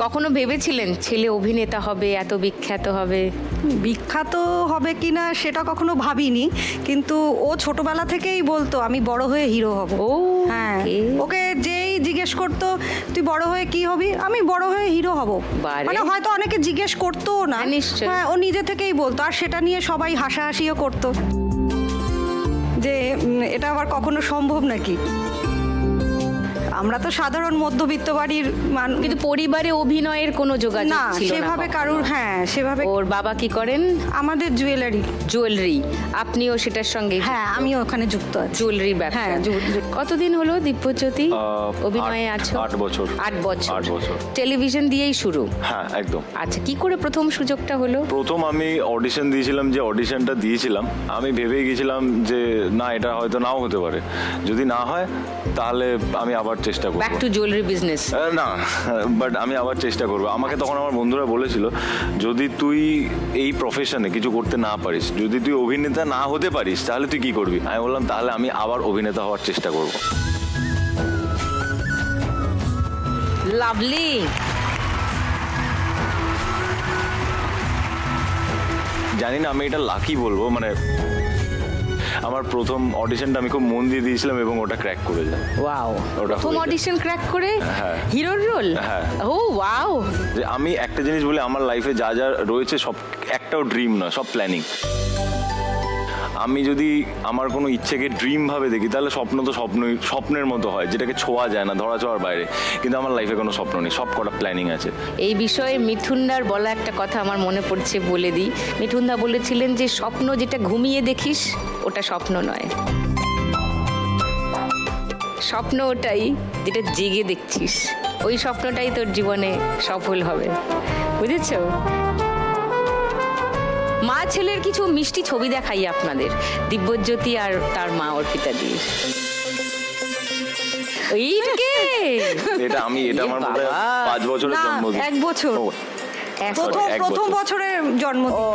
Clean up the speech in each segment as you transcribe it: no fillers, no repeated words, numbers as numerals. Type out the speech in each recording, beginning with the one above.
কখনো ভেবেছিলেন ছেলে অভিনেতা হবে, এত বিখ্যাত হবে? বিখ্যাত হবে কি না সেটা কখনো ভাবিনি, কিন্তু ও ছোটবেলা থেকেই বলতো আমি বড় হয়ে হিরো হব। ও, হ্যাঁ, okay. ওকে যেই জিজ্ঞেস করতো তুই বড় হয়ে কি হবি, আমি বড় হয়ে হিরো হব। বারে। মানে হয়তো অনেকে জিজ্ঞেস করতো না, হ্যাঁ, নিশ্চয়ই। হ্যাঁ, ও নিজে থেকেই বলতো, আর সেটা নিয়ে সবাই হাসাহাসিও করতো যে এটা আবার কখনো সম্ভব নাকি। আমরা তো সাধারণ মধ্যবিত্ত বাড়ির কিন্তু পরিবারে অভিনয়ের কোনো যোগাযোগ না ছিল না সেভাবে কখনো? কারুর, হ্যাঁ সেভাবে। ওর বাবা কি করেন? আমাদের জুয়েলারি। জুয়েলারি, আপনিও সেটার সঙ্গে? হ্যাঁ, আমিও ওখানে যুক্ত আছি। জুয়েলারি ব্যবসা। হ্যাঁ, কতদিন হলো দিব্যজ্যোতি অভিনয়ে আছো? 8 বছর। 8 বছর। 8 বছর। টেলিভিশন দিয়েই শুরু? হ্যাঁ, একদম। আচ্ছা, কি করে প্রথম সুযোগটা হলো? প্রথম আমি অডিশন দিয়েছিলাম, যে অডিশনটা দিয়েছিলাম আমি ভেবেই গেছিলাম যে না, এটা হয়তো নাও হতে পারে, যদি না হয় তাহলে আমি আবার চেষ্টা করব। Back to jewellery business? না, বাট আমি আবার চেষ্টা করব। আমাকে তখন আমার বন্ধুরা বলেছিল যদি তুই এই প্রফেশনে কিছু করতে না পারিস, যদি তুই অভিনেতা না হতে পারিস, তাহলে তুই কি করবি? আমি বললাম তাহলে আমি আবার অভিনেতা হওয়ার চেষ্টা করব। লাভলি। জানি না আমি এটা লাকি বলবো, মানে আমার প্রথম অডিশনটা আমি খুব মন দিয়ে দিয়েছিলাম এবং ওটা ক্র্যাক করে যায়। ওয়াও, ওটা প্রথম হয়ে যায়। অডিশন ক্র্যাক করে হ্যাঁ। হিরোর রোল? হ্যাঁ। ও ওয়াও। যে আমি একটা জিনিস বলি, আমার লাইফে যা যা রয়েছে সব একটাও ড্রিম না, সব প্ল্যানিং। আমি যদি আমার কোনো ইচ্ছেকে ড্রিম ভাবে দেখি, তাহলে স্বপ্ন তো স্বপ্নের মতো হয়, যেটাকে ছোঁয়া যায় না, ধরা ছোঁয়ার বাইরে। কিন্তু আমার লাইফে কোনো স্বপ্ন নেই, সব কটা প্ল্যানিং আছে। এই বিষয়ে মিঠুনদার বলা একটা কথা আমার মনে পড়ছে, বলে দিই। মিঠুনদা বলেছিলেন যে স্বপ্ন যেটা ঘুমিয়ে দেখিস ওটা স্বপ্ন নয়, স্বপ্ন ওটাই যেটা জেগে দেখছিস, ওই স্বপ্নটাই তোর জীবনে সফল হবে। বুঝেছো? মা ছেলের কিছু মিষ্টি ছবি দেখাই আপনাদের, দিব্যজ্যোতি আর তার মা অর্পিতা দিয়ে। এইটাকে এটা আমার মনে হয় 5 বছরের না, জন্মদিন। 1 বছর। ও, এক প্রথম বছর। বছরের জন্মদিন। ও,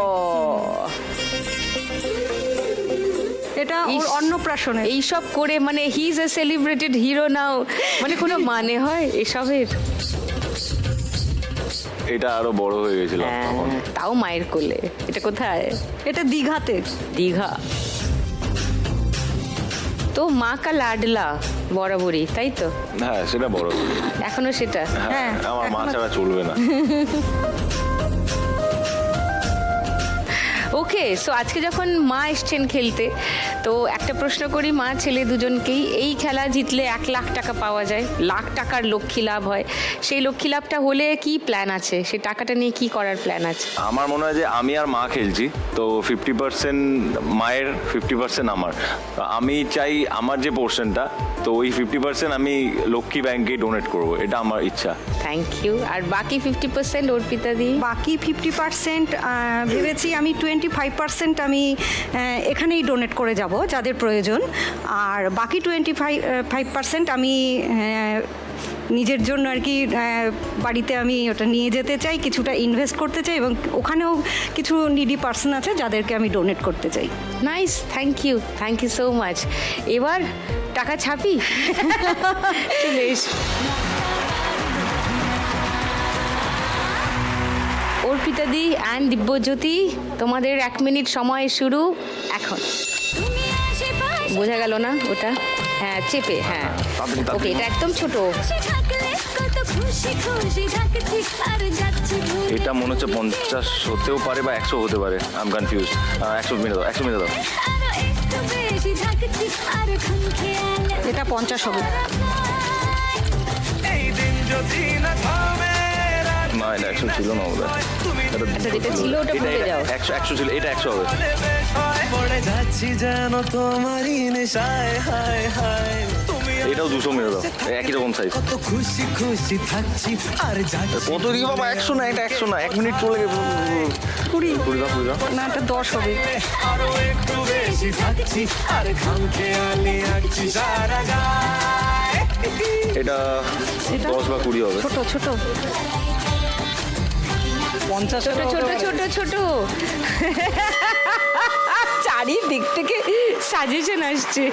এটা ওর অন্নপ্রাশনে। এইসব করে মানে he is a celebrated hero now, মানে কোনো মানে হয় এসবের? এটা আরো বড় হয়ে গেছিল তখন। তাও মায়ের কোলে। এটা কোথায়? এটা দীঘাতে। দীঘা। তো মা কা লাডলা বরাবরই, তাই তো? হ্যাঁ, সেটা বড়। এখনো সেটা? হ্যাঁ, আমার মা এখনো- ছাড়া চলবে না। ওকে, সো আজকে যখন মা এসছেন খেলতে, তো একটা প্রশ্ন করি মা ছেলে দুজনকেই। এই খেলা জিতলে 1 লাখ টাকা পাওয়া যায়, লাখ টাকার লক্ষ্মী লাভ হয়। সেই লক্ষ্মী লাভটা হলে কি প্ল্যান আছে? সেই টাকাটা নিয়ে কি করার প্ল্যান আছে? আমার মনে হয় যে আমি আর মা খেলছি, তো 50% মায়ের, 50% আমার। তো আমি চাই আমার যে পোর্শনটা, তো ওই 50% আমি লক্ষ্মী ব্যাংকে ডোনেট করব, এটা আমার ইচ্ছা। Thank you. আর বাকি 50% অর্পিতা দি? বাকি 50% ভেবেছি আমি 25% আমি এখানেই ডোনেট করে যাব যাদের প্রয়োজন, আর বাকি 25% আমি নিজের জন্য আর কি বাড়িতে আমি ওটা নিয়ে যেতে চাই, কিছুটা ইনভেস্ট করতে চাই, এবং ওখানেও কিছু নিডি পার্সন আছে যাদেরকে আমি ডোনেট করতে চাই। Nice, thank you so much. এবার টাকা ছাপি। চলে এস। অর্পিতা দি অ্যান্ড দিব্যজ্যোতি, তোমাদের 1 মিনিট সময় শুরু এখন। বোঝা গেল না ওটা? হ্যাঁ, চেপে, হ্যাঁ। ওকে, এটা একদম ছোট। এটা মনে হচ্ছে 50 হতেও পারে বা 100 হতে পারে। I am confuse. 100 মিনিট দাও, 100 মিনিট দাও। এটা 50 হবে। না, এটা 100 ছিল না বোধ হয়। আচ্ছা, যেটা ছিল ওটা ভুলে যাও। 100 ছিল, এটা 100 হবে। এটাও 200 মেরে দাও, একই রকম সাইজ। কত দিকে বাবা? 100 না, এটা 100 না, 1 মিনিট চলে গেছে। 20 দাও, 20 দাও। না, এটা 10 হবে। এটা 10 বা 20 হবে। ছোট ছোট 50 ছোট ছোট ছোট ছোট। চারিদিক থেকে সাজেশন আসছে।